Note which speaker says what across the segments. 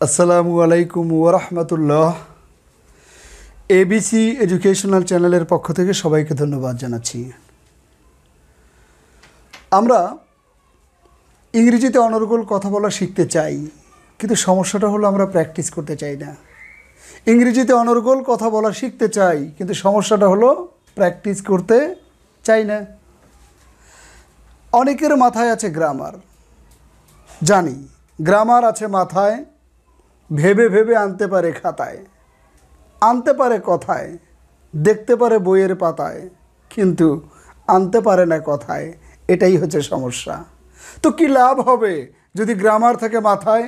Speaker 1: আসসালামু আলাইকুম ওয়া রাহমাতুল্লাহ। এবিসি এডুকেশনাল চ্যানেলের পক্ষ থেকে সবাইকে ধন্যবাদ জানাচ্ছি। আমরা ইংরেজিতে অনর্গল কথা বলা শিখতে চাই, কিন্তু সমস্যাটা হলো আমরা প্র্যাকটিস করতে চাই না। ইংরেজিতে অনর্গল কথা বলা শিখতে চাই, কিন্তু সমস্যাটা হলো প্র্যাকটিস করতে চাই না। অনেকের মাথায় আছে গ্রামার, জানি গ্রামার আছে মাথায়, ভেবে ভেবে আনতে পারে খাতায়, আনতে পারে কথায়, দেখতে পারে বইয়ের পাতায়, কিন্তু আনতে পারে না কথায়। এটাই হচ্ছে সমস্যা। তো কি লাভ হবে যদি গ্রামার থাকে মাথায়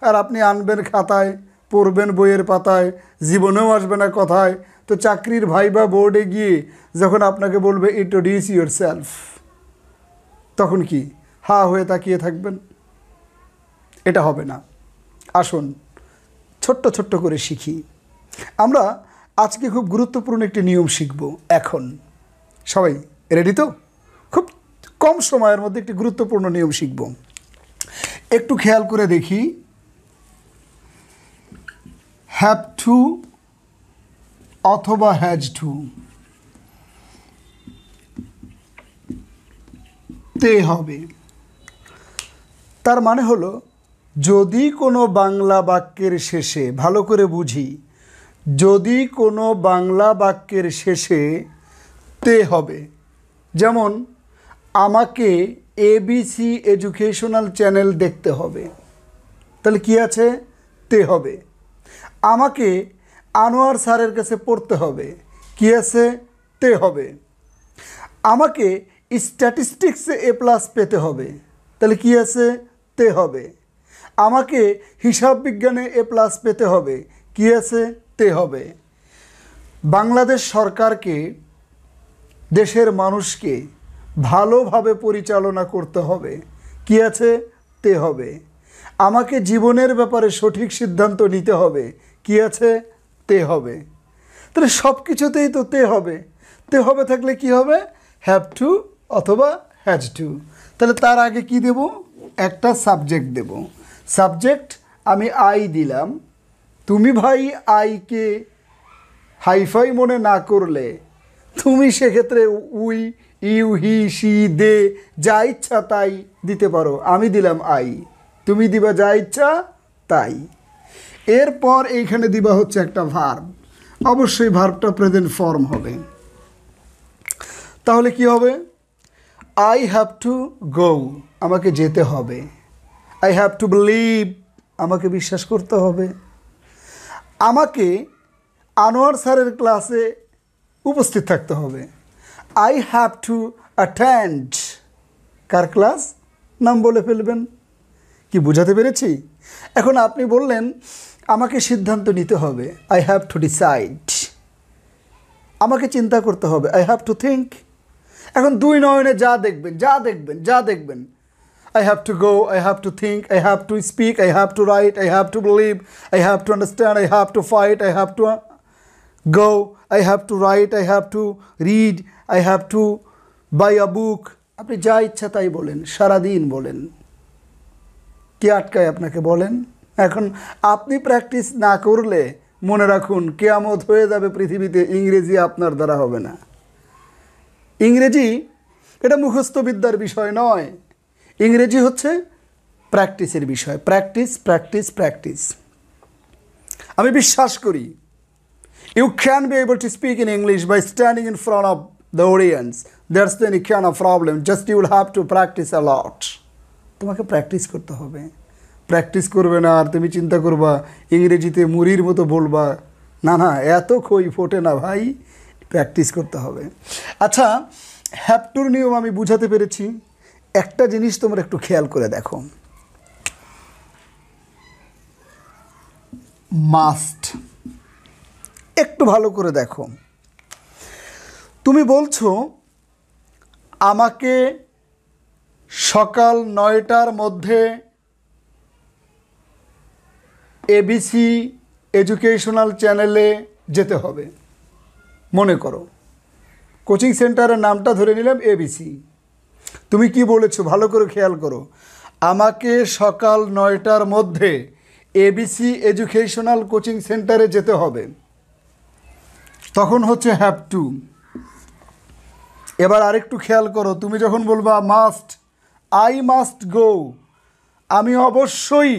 Speaker 1: আর আপনি আনবেন খাতায়, পড়বেন বইয়ের পাতায়, জীবনেও আসবে না কথায়? তো চাকরির ভাইবা বোর্ডে গিয়ে যখন আপনাকে বলবে ইন্ট্রোডিউস ইয়োরসেলফ, তখন কি হা হয়ে তাকিয়ে থাকবেন? এটা হবে না। আসুন ছোট্ট ছোট্ট করে শিখি। আমরা আজকে খুব গুরুত্বপূর্ণ একটি নিয়ম শিখব। এখন সবাই রেডি তো? খুব কম সময়ের মধ্যে একটি গুরুত্বপূর্ণ নিয়ম শিখব। একটু খেয়াল করে দেখি। হ্যাভ টু অথবা হ্যাজ টু, তে হবে। তার মানে হলো, যদি কোনো বাংলা বাক্যের শেষে, ভালো করে বুঝি, যদি কোনো বাংলা বাক্যের শেষে তে হবে, যেমন আমাকে এবিসি এডুকেশনাল চ্যানেল দেখতে হবে, তাহলে কি আছে? তে হবে। আমাকে আনোয়ার স্যারের কাছে পড়তে হবে, কি আছে? তে হবে। আমাকে স্ট্যাটিস্টিক্সে A+ পেতে হবে, তাহলে কি আছে? তে হবে। আমাকে হিসাব বিজ্ঞানে A+ পেতে হবে, কি আছে? তে হবে। বাংলাদেশ সরকারকে, দেশের মানুষকে ভালোভাবে পরিচালনা করতে হবে, কি আছে? তে হবে। আমাকে জীবনের ব্যাপারে সঠিক সিদ্ধান্ত নিতে হবে, কি আছে? তে হবে। তাহলে সব কিছুতেই তো তে হবে। তে হবে থাকলে কি হবে? হ্যাভ টু অথবা হ্যাজ টু। তাহলে তার আগে কি দেব? একটা সাবজেক্ট দেব। সাবজেক্ট আমি আই দিলাম। তুমি ভাই আইকে হাইফাই মনে না করলে তুমি সেক্ষেত্রে উই, ইউ, হি, সি, দে যা ইচ্ছা তাই দিতে পারো। আমি দিলাম আই, তুমি দিবা যা ইচ্ছা তাই। এরপর এইখানে দিবা হচ্ছে একটা ভার্ব। অবশ্যই ভার্বটা প্রেজেন্ট ফর্ম হবে। তাহলে কি হবে? আই হ্যাভ টু গো, আমাকে যেতে হবে। আই হ্যাভ টু বিলিভ, আমাকে বিশ্বাস করতে হবে। আমাকে আনোয়ার স্যারের ক্লাসে উপস্থিত থাকতে হবে। I have to attend, car class? নাম বলে ফেলবেন। কি বুঝাতে পেরেছি? এখন আপনি বললেন আমাকে সিদ্ধান্ত নিতে হবে, আই হ্যাভ টু ডিসাইড। আমাকে চিন্তা করতে হবে, আই হ্যাভ টু থিঙ্ক। এখন দুই নয়নে যা দেখবেন, যা দেখবেন, যা দেখবেন, I have to go, I have to think, I have to speak, I have to write, I have to believe, I have to understand, I have to fight, I have to go, I have to write, I have to read, I have to buy a book. আপনি যা ইচ্ছা তাই বলেন, সারাদিন বলেন, কে আটকায় আপনাকে? বলেন। এখন আপনি প্র্যাকটিস না করলে মনে রাখুন কিয়ামত হয়ে যাবে পৃথিবীতে, ইংরেজি আপনার দ্বারা হবে না। ইংরেজি এটা মুখস্থ বিদ্যার বিষয় নয়, ইংরেজি হচ্ছে প্র্যাকটিসের বিষয়। Practice, practice, practice. আমি বিশ্বাস করি you can be able to speak in English by standing in front of the audience. That's the any kind of problem, just you will have to practice a lot. তোমাকে practice করতে হবে। Practice করবে না আর তুমি চিন্তা করবা ইংরেজিতে মুড়ির মতো বলবা, না না, এত খই ফোটে না ভাই, প্র্যাকটিস করতে হবে। আচ্ছা, হ্যাভ টুর নিয়ম আমি বুঝাতে পেরেছি। একটা জিনিস তোমরা একটু খেয়াল করে দেখো, মাস্ট। একটু ভালো করে দেখো। তুমি বলছো আমাকে সকাল 9টার মধ্যে এবিসি এডুকেশনাল চ্যানেলে যেতে হবে। মনে করো কোচিং সেন্টারের নামটা ধরে নিলাম এবিসি। তুমি কি বলেছো? ভালো করে খেয়াল করো। আমাকে সকাল 9টার মধ্যে এবিসি এডুকেশনাল কোচিং সেন্টারে যেতে হবে, তখন হচ্ছে হ্যাভ টু। এবার আরেকটু খেয়াল করো, তুমি যখন বলবা মাস্ট, আই মাস্ট গো, আমি অবশ্যই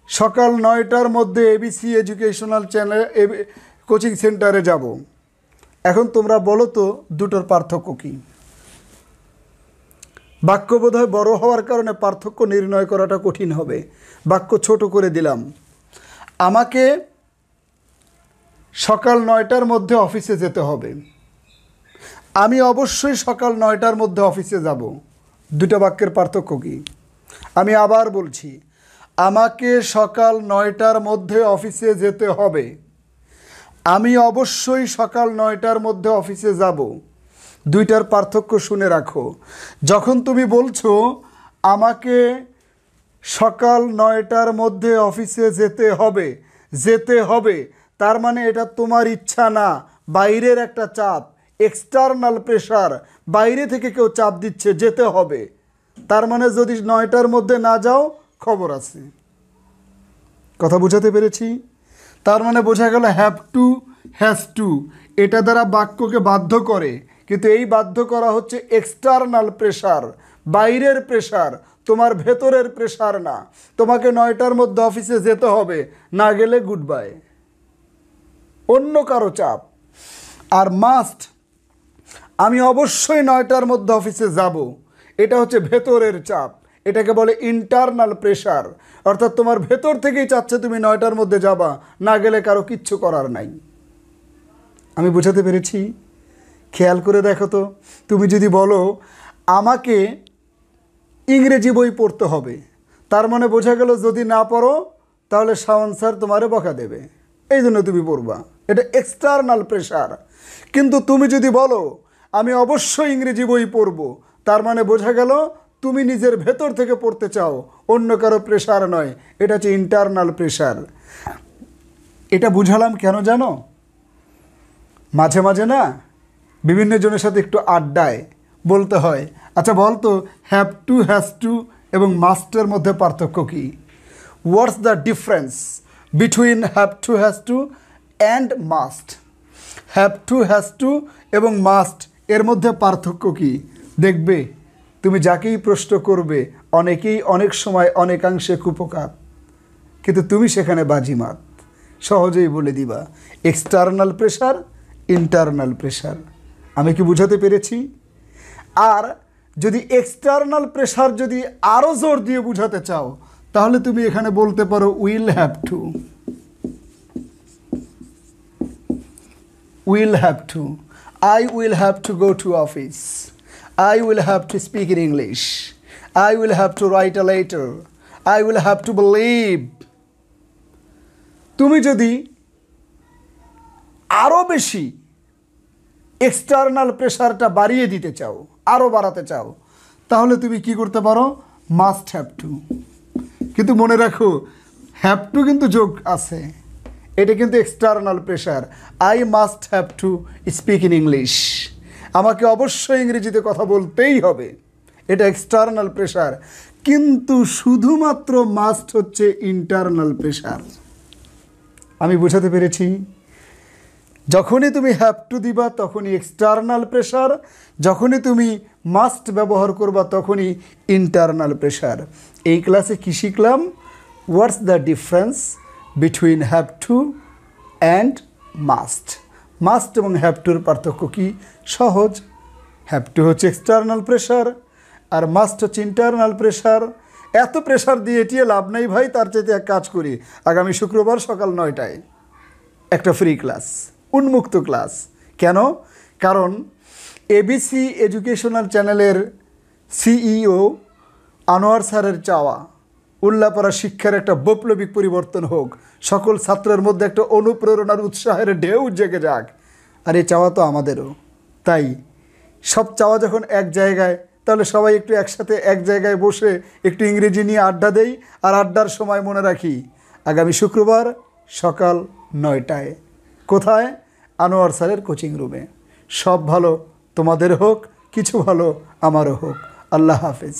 Speaker 1: সকাল 9টার মধ্যে এবিসি এডুকেশনাল কোচিং সেন্টারে যাব। এখন তোমরা বলো তো দুটোর পার্থক্য কী? বাক্য বোধহয় বড় হওয়ার কারণে পার্থক্য নির্ণয় করাটা কঠিন হবে, বাক্য ছোট করে দিলাম। আমাকে সকাল 9টার মধ্যে অফিসে যেতে হবে, আমি অবশ্যই সকাল 9টার মধ্যে অফিসে যাব। দুটো বাক্যের পার্থক্য কী? আমি আবার বলছি, আমাকে সকাল 9টার মধ্যে অফিসে যেতে হবে, আমি অবশ্যই সকাল 9টার মধ্যে অফিসে যাব। দুইটার পার্থক্য শুনে রাখো। যখন তুমি বলছো আমাকে সকাল 9টার মধ্যে অফিসে যেতে হবে, তার মানে এটা তোমার ইচ্ছা না, বাইরের একটা চাপ, এক্সটার্নাল প্রেশার, বাইরে থেকে কেউ চাপ দিচ্ছে যেতে হবে। তার মানে যদি 9টার মধ্যে না যাও খবর আছে। কথা বোঝাতে পেরেছি? তার মানে বোঝা গেল হ্যাভ টু, হ্যাজ টু, এটা দ্বারা বাক্যকে বাধ্য করে, কিন্তু এই বাধ্য করা হচ্ছে এক্সটার্নাল প্রেশার, বাইরের প্রেশার, তোমার ভেতরের প্রেশার না। তোমাকে 9টার মধ্যে অফিসে যেতে হবে, না গেলে গুড বাই, অন্য কারো চাপ। আর মাস্ট, আমি অবশ্যই 9টার মধ্যে অফিসে যাব, এটা হচ্ছে ভেতরের চাপ, এটাকে বলে ইন্টারনাল প্রেশার। অর্থাৎ তোমার ভেতর থেকেই চাচ্ছে তুমি 9টার মধ্যে যাবা, না গেলে কারো কিচ্ছু করার নাই। আমি বোঝাতে পেরেছি? খেয়াল করে দেখো তো, তুমি যদি বলো আমাকে ইংরেজি বই পড়তে হবে, তার মানে বোঝা গেল যদি না পড়ো তাহলে শাওন স্যার তোমারে বকা দেবে, এই জন্য তুমি পড়বা, এটা এক্সটার্নাল প্রেশার। কিন্তু তুমি যদি বলো আমি অবশ্যই ইংরেজি বই পড়ব, তার মানে বোঝা গেল তুমি নিজের ভেতর থেকে পড়তে চাও, অন্য কারো প্রেশার নয়, এটা হচ্ছে ইন্টারনাল প্রেশার। এটা বুঝালাম কেন জানো? মাঝে মাঝে না বিভিন্ন জনের সাথে একটু আড্ডায় বলতে হয়, আচ্ছা বলতো হ্যাভ টু, হ্যাজ টু এবং মাস্টের মধ্যে পার্থক্য কী? What's the difference between have to, has to and must? Have to, has to এবং মাস্ট এর মধ্যে পার্থক্য কী? দেখবে তুমি যাকেই প্রশ্ন করবে অনেকেই অনেক সময় অনেকাংশে কুপকার, কিন্তু তুমি সেখানে বাজিমাত, সহজেই বলে দিবা এক্সটার্নাল প্রেশার, ইন্টারনাল প্রেশার। আমি কি বুঝাতে পেরেছি? আর যদি এক্সটার্নাল প্রেশার যদি আরও জোর দিয়ে বুঝাতে চাও, তাহলে তুমি এখানে বলতে পারো will have two, will have to, I will have to go to office, I will have to speak in English, I will have to write a letter, I will have to believe। তুমি যদি আরও বেশি external প্রেশারটা বাড়িয়ে দিতে চাও, আরও বাড়াতে চাও, তাহলে তুমি কি করতে পারো? Must have two. কিন্তু মনে রাখো হ্যাভ টু কিন্তু যোগ আছে, এটা কিন্তু external pressure. I must have two speak in English, আমাকে অবশ্যই ইংরেজিতে কথা বলতেই হবে, এটা এক্সটার্নাল প্রেশার। কিন্তু শুধুমাত্র মাস্ট হচ্ছে ইন্টারনাল প্রেশার। আমি বোঝাতে পেরেছি? যখনই তুমি হ্যাভ টু দিবা তখনই এক্সটার্নাল প্রেশার, যখনই তুমি মাস্ট ব্যবহার করবা তখনই ইন্টারনাল প্রেশার। এই ক্লাসে কী শিখলাম? হোয়াটস the difference between have two and must. Must এবং হ্যাভ টুর পার্থক্য কী? সহজ, হ্যাভ টু হচ্ছে এক্সটার্নাল প্রেশার আর মাস্ট হচ্ছে ইন্টারনাল প্রেশার। এত প্রেশার দিয়ে এটিয়ে লাভ নেই ভাই, তার চাইতে এক কাজ করি, আগামী শুক্রবার সকাল 9টায় একটা ফ্রি ক্লাস, উন্মুক্ত ক্লাস। কেন? কারণ এবিসি এডুকেশনাল চ্যানেলের সিইও আনোয়ার স্যারের চাওয়া উল্লাপাড়া শিক্ষার একটা বৈপ্লবিক পরিবর্তন হোক, সকল ছাত্রের মধ্যে একটা অনুপ্রেরণার উৎসাহের ঢেউ জেগে যাক, আর এই চাওয়া তো আমাদেরও। তাই সব চাওয়া যখন এক জায়গায়, তাহলে সবাই একটু একসাথে এক জায়গায় বসে একটু ইংরেজি নিয়ে আড্ডা দেই। আর আড্ডার সময় মনে রাখি আগামী শুক্রবার সকাল 9টায়। কোথায়? আনোয়ার স্যারের কোচিং রুমে। সব ভালো তোমাদের হোক, কিছু ভালো আমারও হোক। আল্লাহ হাফেজ।